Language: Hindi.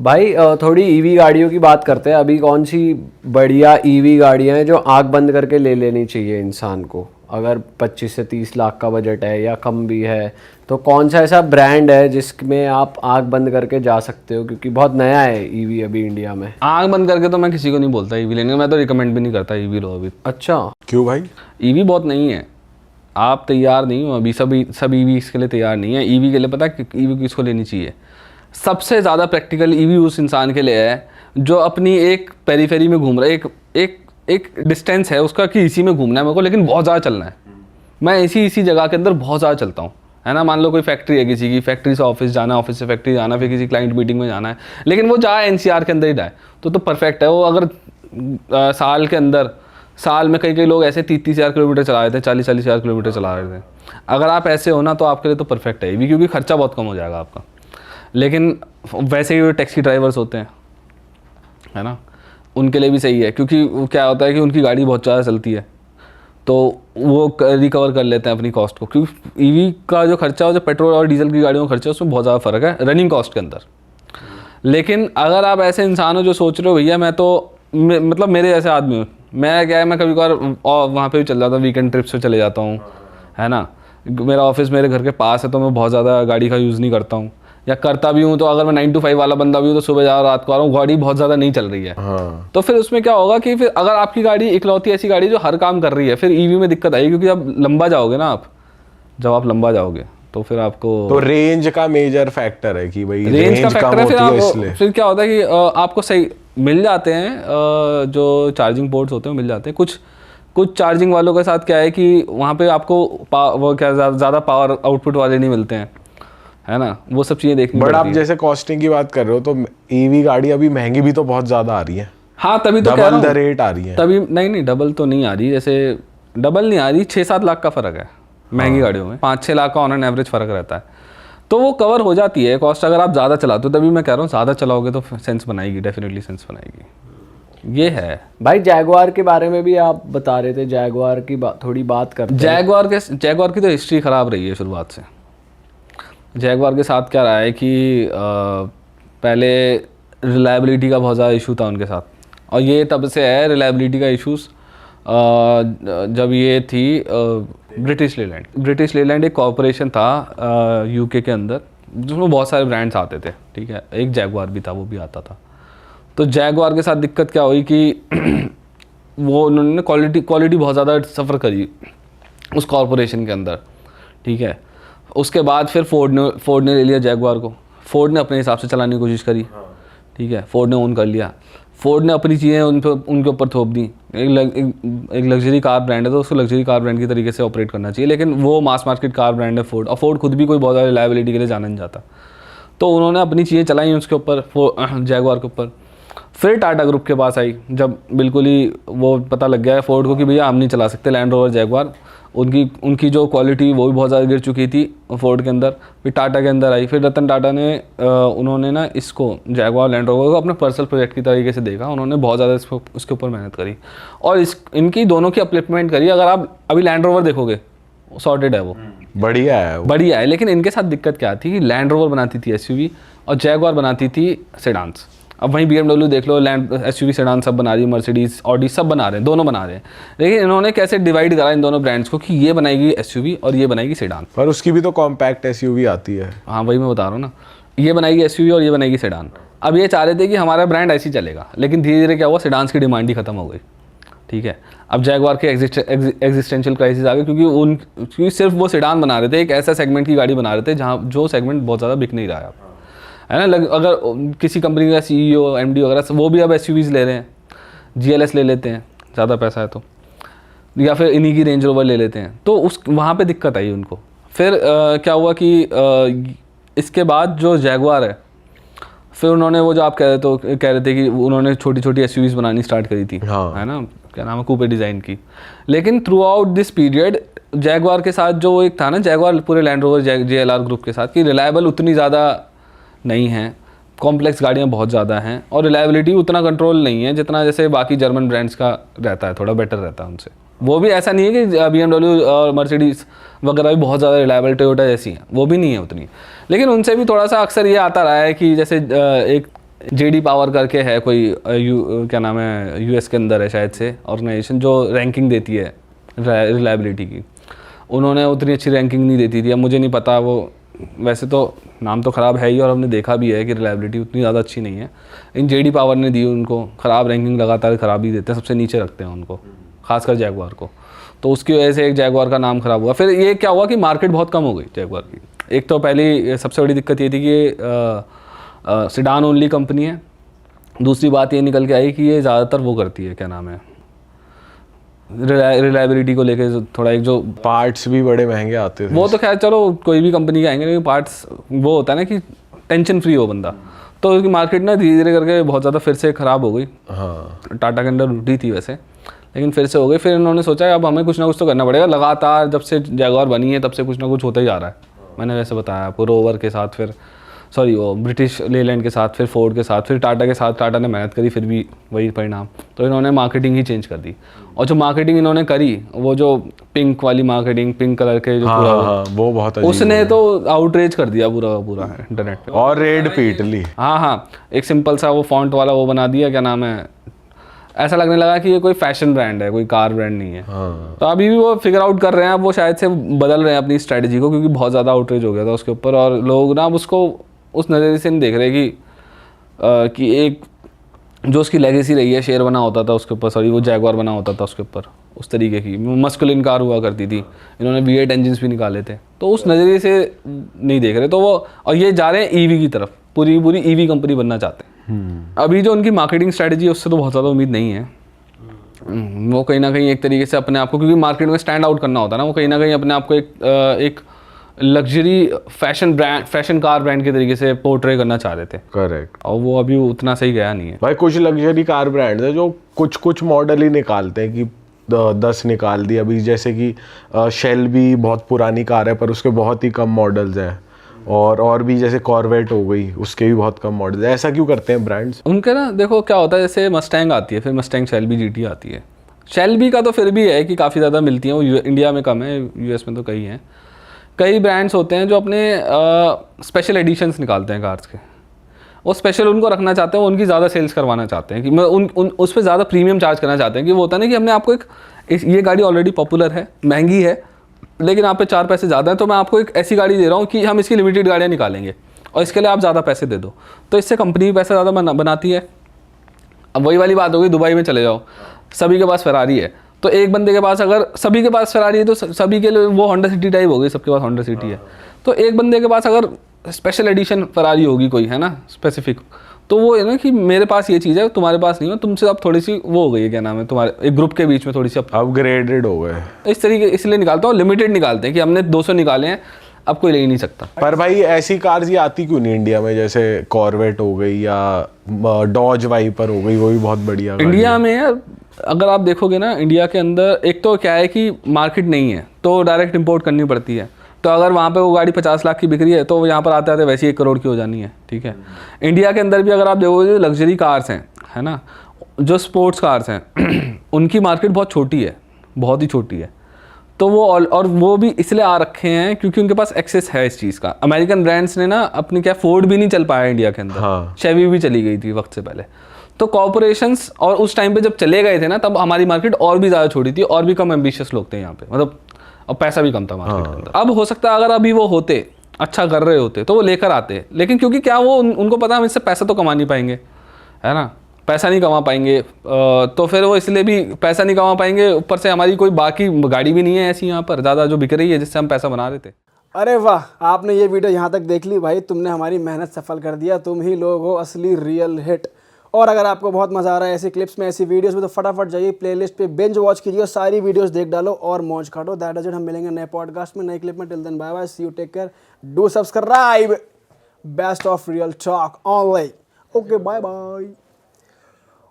भाई थोड़ी ईवी गाड़ियों की बात करते हैं। अभी कौन सी बढ़िया ईवी गाड़ियां हैं जो आंख बंद करके ले लेनी चाहिए इंसान को, अगर 25 से 30 लाख का बजट है या कम भी है, तो कौन सा ऐसा ब्रांड है जिसमें आप आंख बंद करके जा सकते हो, क्योंकि बहुत नया है ईवी अभी इंडिया में। आंख बंद करके तो मैं किसी को नहीं बोलता ईवी लेने का, मैं तो रिकमेंड भी नहीं करता ईवी लो अभी। अच्छा, क्यों भाई? ईवी बहुत नहीं है, आप तैयार नहीं हो अभी, सब ईवी इसके लिए तैयार नहीं है। ईवी के लिए पता है ईवी किसको लेनी चाहिए? सबसे ज़्यादा प्रैक्टिकल ईवी उस इंसान के लिए है जो अपनी एक पेरीफेरी में घूम रहा है, एक डिस्टेंस है उसका कि इसी में घूमना है मेरे को, लेकिन बहुत ज़्यादा चलना है। मैं इसी जगह के अंदर बहुत ज़्यादा चलता हूँ, है ना। मान लो कोई फैक्ट्री है किसी की, फैक्ट्री से ऑफिस जाना है, ऑफिस से फैक्ट्री जाना, फिर किसी क्लाइंट मीटिंग में जाना है, लेकिन वो जाए एनसीआर के अंदर ही जाए तो परफेक्ट है वो। अगर साल के अंदर, साल में कई लोग ऐसे 30-30 हज़ार किलोमीटर चला रहे थे, 40-40 हज़ार किलोमीटर चला रहे थे। अगर आप ऐसे हो ना तो आपके लिए तो परफेक्ट है ईवी, क्योंकि खर्चा बहुत कम हो जाएगा आपका। लेकिन वैसे ही टैक्सी ड्राइवर्स होते हैं, है ना, उनके लिए भी सही है, क्योंकि क्या होता है कि उनकी गाड़ी बहुत ज़्यादा चलती है तो वो रिकवर कर लेते हैं अपनी कॉस्ट को, क्योंकि ईवी का जो खर्चा है, जो पेट्रोल और डीजल की गाड़ियों का खर्चा है, उसमें बहुत ज़्यादा फ़र्क है रनिंग कॉस्ट के अंदर। लेकिन अगर आप ऐसे इंसान हो जो सोच रहे हो भैया मैं तो मतलब मेरे जैसे आदमी हूँ, मैं क्या है, मैं कभी कभार वहाँ पे भी चल जाता हूँ, वीकेंड ट्रिप्स पे चले जाता हूँ, है ना। मेरा ऑफिस मेरे घर के पास है तो मैं बहुत ज़्यादा गाड़ी का यूज़ नहीं करता हूँ, या करता भी हूँ तो अगर मैं 9 to 5 वाला बंदा भी हूँ तो सुबह जा रात को आ रहा हूँ, गाड़ी बहुत ज़्यादा नहीं चल रही है। हाँ। तो फिर उसमें क्या होगा कि फिर अगर आपकी गाड़ी इकलौती ऐसी गाड़ी जो हर काम कर रही है, फिर ईवी में दिक्कत आएगी, क्योंकि जब लंबा जाओगे ना आप, जब आप लंबा जाओगे तो फिर आपको तो रेंज का मेजर फैक्टर है कि भाई रेंज का फैक्टर है। इसलिए फिर क्या होता है कि आपको सही मिल जाते हैं, जो चार्जिंग पोर्ट्स होते हैं मिल जाते हैं। कुछ चार्जिंग वालों के साथ क्या है कि वहाँ पे आपको वो क्या ज़्यादा पावर आउटपुट वाले नहीं मिलते हैं, है ना, वो सब चीज़ें देखनी बट पड़ती आप हैं। जैसे कॉस्टिंग की बात कर रहे हो तो ईवी गाड़ी अभी महंगी भी तो बहुत ज्यादा आ रही है। हाँ तभी तो कह डबल रहा द हूँ, रेट आ रही है। तभी नहीं डबल तो नहीं आ रही, जैसे डबल नहीं आ रही, 6-7 लाख का फ़र्क है महंगी गाड़ियों में, 5-6 लाख का ऑन एन एवरेज फ़र्क रहता है, तो वो कवर हो जाती है कॉस्ट अगर आप ज़्यादा चलाते हो। तभी मैं कह रहा हूँ ज़्यादा चलाओगे तो सेंस बनाएगी, डेफिनेटली सेंस बनाएगी, ये है। भाई जैगुआर के बारे में भी आप बता रहे थे, जैगुआर की थोड़ी बात करते हैं। जैगुआर की तो हिस्ट्री ख़राब रही है शुरुआत से। जैगुआर के साथ क्या रहा है कि पहले रिलायबिलिटी का बहुत ज़्यादा इशू था उनके साथ, और ये तब से है रिलायबिलिटी का इशूज़। जब ये थी ब्रिटिश लेलैंड एक कॉरपोरेशन था यूके के अंदर, जिसमें बहुत सारे ब्रांड्स आते थे, ठीक है, एक जैगुआर भी था, वो भी आता था। तो जैगुआर के साथ दिक्कत क्या हुई कि वो उन्होंने क्वालिटी बहुत ज़्यादा सफ़र करी उस कॉरपोरेशन के अंदर, ठीक है। उसके बाद फिर फोर्ड ने ले लिया जैगुआर को, फोर्ड ने अपने हिसाब से चलाने की कोशिश करी, ठीक है, फोर्ड ने ओन कर लिया, फोर्ड ने अपनी चीज़ें उनके ऊपर थोप दी। एक लग्जरी कार ब्रांड है तो उसको लग्जरी कार ब्रांड की तरीके से ऑपरेट करना चाहिए, लेकिन वो मास मार्केट कार ब्रांड है फोर्ड, और फोर्ड खुद भी कोई बहुत ज़्यादा रिलायबिलिटी के लिए जाना नहीं जाता, तो उन्होंने अपनी चीज़ें चलाई उसके ऊपर, जैगुआर के ऊपर। फिर टाटा ग्रुप के पास आई, जब बिल्कुल ही वो पता लग गया है फोर्ड को कि भैया हम नहीं चला सकते लैंड रोवर जैगुआर, उनकी जो क्वालिटी वो भी बहुत ज़्यादा गिर चुकी थी फोर्ड के अंदर। फिर टाटा के अंदर आई, फिर रतन टाटा ने उन्होंने ना इसको जैगुआर लैंड रोवर को अपने पर्सनल प्रोजेक्ट की तरीके से देखा, उन्होंने बहुत ज़्यादा उसके ऊपर मेहनत करी और इनकी दोनों की अपलिफ्टमेंट करी। अगर आप अभी लैंड रोवर देखोगे सॉर्टेड है, वो बढ़िया है, बढ़िया है, लेकिन इनके साथ दिक्कत क्या थी कि लैंड रोवर बनाती थी एसयूवी और जैगुआर बनाती थी सेडान्स। अब वहीं BMW देख लो, लैंड एसयूवी सेडान सब बना रही है, मर्सिडीज ऑडी सब बना रहे हैं, दोनों बना रहे हैं, लेकिन इन्होंने कैसे डिवाइड करा इन दोनों ब्रांड्स को कि ये बनाएगी एसयूवी और ये बनाएगी सेडान। पर उसकी भी तो कॉम्पैक्ट एसयूवी आती है। हाँ वही मैं बता रहा हूँ ना, ये बनाएगी एसयूवी और ये बनाएगी सेडान। अब ये चाह रहे थे कि हमारा ब्रांड ऐसे ही चलेगा, लेकिन धीरे धीरे क्या हुआ, सेडान्स की डिमांड ही खत्म हो गई, ठीक है। अब जैगुआर के एग्जिस्टेंशियल क्राइसिस आ गए, क्योंकि सिर्फ वो सेडान बना रहे थे, एक ऐसा सेगमेंट की गाड़ी बना रहे थे जहाँ जो सेगमेंट बहुत ज़्यादा बिक नहीं रहा है, है ना। अगर किसी कंपनी का CEO MD वगैरह वो भी अब SUVs ले रहे हैं, GLS ले लेते हैं, ज़्यादा पैसा है तो, या फिर इन्हीं की रेंज रोवर ले लेते हैं, तो वहाँ पे दिक्कत आई उनको। फिर क्या हुआ कि इसके बाद जो जैगुआर है, फिर उन्होंने वो जो आप कह रहे थे कि उन्होंने छोटी छोटी SUVs बनानी स्टार्ट करी थी, हाँ। है ना, क्या नाम है, कूपे डिज़ाइन की। लेकिन through out this period Jaguar के साथ जो एक था ना, जैगुआर पूरे लैंड रोवर JLR ग्रुप के साथ, कि रिलायबल उतनी ज़्यादा नहीं है, कॉम्प्लेक्स गाड़ियाँ बहुत ज़्यादा हैं और रिलायबिलिटी उतना कंट्रोल नहीं है जितना जैसे बाकी जर्मन ब्रांड्स का रहता है, थोड़ा बेटर रहता है उनसे। वो भी ऐसा नहीं है कि BMW और मर्सिडीज वगैरह भी बहुत ज़्यादा रिलायबल, टोयोटा जैसी हैं, वो भी नहीं है उतनी, लेकिन उनसे भी थोड़ा सा अक्सर ये आता रहा है कि जैसे एक जेडी पावर करके है कोई क्या नाम है, यूएस के अंदर है शायद से ऑर्गेनाइजेशन जो रैंकिंग देती है रिलायबिलिटी की। उन्होंने उतनी अच्छी रैंकिंग नहीं देती थी, अब मुझे नहीं पता वो, वैसे तो नाम तो ख़राब है ही और हमने देखा भी है कि रिलायबिलिटी उतनी ज़्यादा अच्छी नहीं है। इन जेडी पावर ने दी उनको ख़राब रैंकिंग, लगातार ख़राब ही देते हैं, सबसे नीचे रखते हैं उनको, खासकर जैगुआर को। तो उसकी वजह से एक जैगुआर का नाम ख़राब हुआ। फिर ये क्या हुआ कि मार्केट बहुत कम हो गई जैगुआर की। एक तो पहली सबसे बड़ी दिक्कत ये थी कि सिडान ओनली कंपनी है। दूसरी बात ये निकल के आई कि ये ज़्यादातर वो करती है, क्या नाम है, रिलायबिलिटी को लेके थोड़ा एक जो पार्ट्स भी बड़े महंगे आते थे। वो तो खैर चलो कोई भी कंपनी के आएंगे, लेकिन पार्ट्स वो होता है ना कि टेंशन फ्री हो बंदा। तो उसकी मार्केट ना धीरे धीरे करके बहुत ज़्यादा फिर से ख़राब हो गई। हाँ, टाटा के अंदर उठी थी वैसे, लेकिन फिर से हो गई। फिर इन्होंने सोचा अब हमें कुछ ना कुछ तो करना पड़ेगा। लगातार जब से जैगुआर बनी है तब से कुछ ना कुछ होता ही जा रहा है। मैंने वैसे बताया आपको, रोवर के साथ, फिर सॉरी वो ब्रिटिश लेलैंड के साथ, फिर फोर्ड के साथ, फिर टाटा के साथ। टाटा ने मेहनत करी, फिर भी वही परिणाम। तो इन्होंने मार्केटिंग ही चेंज कर दी। और जो मार्केटिंग इन्होंने करी, वो जो पिंक वाली मार्केटिंग, पिंक कलर के जो पूरा वो बहुत अजीब उसने तो आउटरीच कर दिया पूरा पूरा इंटरनेट पे। और रेड पीट ली। हाँ, एक सिंपल सा वो फॉन्ट वाला वो बना दिया, क्या नाम है, ऐसा लगने लगा कि ये कोई फैशन ब्रांड है, कोई कार ब्रांड नहीं है। तो अभी भी वो फिगर आउट कर रहे हैं, अब वो शायद से बदल रहे हैं अपनी स्ट्रेटजी को, क्योंकि बहुत ज़्यादा आउटरीच हो गया था उसके ऊपर। और लोग ना उसको उस नज़रिए से नहीं देख रहे कि एक जो उसकी लेगेसी रही है, शेयर बना होता था उसके ऊपर, सॉरी वो जैगुआर बना होता था उसके ऊपर, उस तरीके की मस्कुलिन कार हुआ करती थी। इन्होंने V8 इंजन्स भी निकाले थे, तो उस नज़रिए से नहीं देख रहे। तो वो, और ये जा रहे हैं ईवी की तरफ, पूरी पूरी ईवी कंपनी बनना चाहते हैं। अभी जो उनकी मार्केटिंग स्ट्रेटजी है उससे तो बहुत ज़्यादा उम्मीद नहीं है। वो कहीं ना कहीं एक तरीके से अपने आप को, क्योंकि मार्केट में स्टैंड आउट करना होता है ना, वो कहीं ना कहीं अपने आप को एक लग्जरी फैशन कार ब्रांड के तरीके से पोर्ट्रे करना चाह रहे थे। करेक्ट। और वो अभी उतना सही गया नहीं है भाई। कुछ लग्जरी कार ब्रांड है जो कुछ मॉडल ही निकालते हैं कि 10 निकाल दी। अभी जैसे कि शेल भी बहुत पुरानी कार है पर उसके बहुत ही कम मॉडल्स हैं। और भी जैसे कॉर्वेट हो गई, उसके भी बहुत कम मॉडल्स। ऐसा क्यों करते हैं ब्रांड्स? उनके ना, देखो क्या होता है, जैसे मस्टैंग आती है, फिर मस्टैंग शेल्बी GT आती है। शेल्बी का तो फिर भी है कि काफ़ी ज़्यादा मिलती हैं, वो इंडिया में कम है, US में तो कई हैं। कई ब्रांड्स होते हैं जो अपने स्पेशल एडिशंस निकालते हैं कार्स के, वो स्पेशल उनको रखना चाहते हैं, वो उनकी ज़्यादा सेल्स करवाना चाहते हैं, कि मैं उस पर ज़्यादा प्रीमियम चार्ज करना चाहते हैं। कि वो होता है ना कि हमने आपको ये गाड़ी ऑलरेडी पॉपुलर है, महंगी है, लेकिन आप पे 4 पैसे ज़्यादा है, तो मैं आपको एक ऐसी गाड़ी दे रहा हूँ कि हम इसकी लिमिटेड गाड़ियाँ निकालेंगे और इसके लिए आप ज़्यादा पैसे दे दो। तो इससे कंपनी भी पैसा ज़्यादा बनाती है। अब वही वाली बात होगी, दुबई में चले जाओ, सभी के पास फरारी है, तो एक बंदे के पास, अगर सभी के पास फरारी है तो सभी के लिए वो होंडा सिटी टाइप हो गई, सबके पास होंडा सिटी है। तो एक बंदे के पास अगर स्पेशल एडिशन फरारी होगी कोई, है ना, स्पेसिफिक, तो वो है ना कि मेरे पास ये चीज़ है, तुम्हारे पास नहीं हो, तुमसे अब थोड़ी सी वो हो गई है, क्या नाम है, तुम्हारे एक ग्रुप के बीच में थोड़ी सी अपग्रेडेड हो गए इस तरीके, इसलिए निकालता हूँ। लिमिटेड निकालते हैं कि हमने 200 निकाले हैं, अब कोई ले ही नहीं सकता। पर भाई ऐसी कार्स ये आती क्यों नहीं इंडिया में? जैसे कॉर्वेट हो गई या डॉज वाइपर हो गई, वो भी बहुत बढ़िया इंडिया में यार, अगर आप देखोगे ना, इंडिया के अंदर एक तो क्या है कि मार्केट नहीं है, तो डायरेक्ट इंपोर्ट करनी पड़ती है। तो अगर वहाँ पे वो गाड़ी 50 लाख की बिक रही है, तो यहाँ पर आते आते वैसे ही 1 करोड़ की हो जानी है, ठीक है। इंडिया के अंदर भी अगर आप देखोगे, जो लग्जरी कार्स हैं, है ना, जो स्पोर्ट्स कार्स हैं, उनकी मार्केट बहुत छोटी है, बहुत ही छोटी है। तो वो और वो भी इसलिए आ रखे हैं क्योंकि उनके पास एक्सेस है इस चीज़ का। अमेरिकन ब्रांड्स ने ना अपनी, क्या फोर्ड भी नहीं चल पाया इंडिया के अंदर, हाँ। शेवी भी चली गई थी वक्त से पहले। तो कॉर्पोरेशंस, और उस टाइम पे जब चले गए थे ना, तब हमारी मार्केट और भी ज़्यादा छोटी थी, और भी कम एम्बिशियस लोग थे यहाँ पे, मतलब और पैसा भी कम था मार्केट के अंदर। अब हो सकता है अगर अभी वो होते, अच्छा कर रहे होते, तो वो लेकर आते, लेकिन क्योंकि क्या वो उनको पता हम इससे पैसा तो कमा नहीं पाएंगे, है ना, पैसा नहीं कमा पाएंगे, तो फिर वो इसलिए भी पैसा नहीं कमा पाएंगे, ऊपर से हमारी कोई बाकी गाड़ी भी नहीं है ऐसी यहाँ पर ज़्यादा जो बिक रही है जिससे हम पैसा बना रहे थे। अरे वाह, आपने ये वीडियो यहाँ तक देख ली भाई, तुमने हमारी मेहनत सफल कर दिया। तुम ही लोग हो असली रियल हिट। और अगर आपको बहुत मज़ा आ रहा है ऐसी क्लिप्स में, ऐसी वीडियोस में, तो फटाफट जाइए प्लेलिस्ट पे, बिंज वॉच कीजिए, सारी वीडियोस देख डालो और मौज काटो। That is it. हम मिलेंगे नए पॉडकास्ट में, नई क्लिप में। Till then bye bye, see you, take care, do subscribe. Best of real talk online. Okay, bye bye.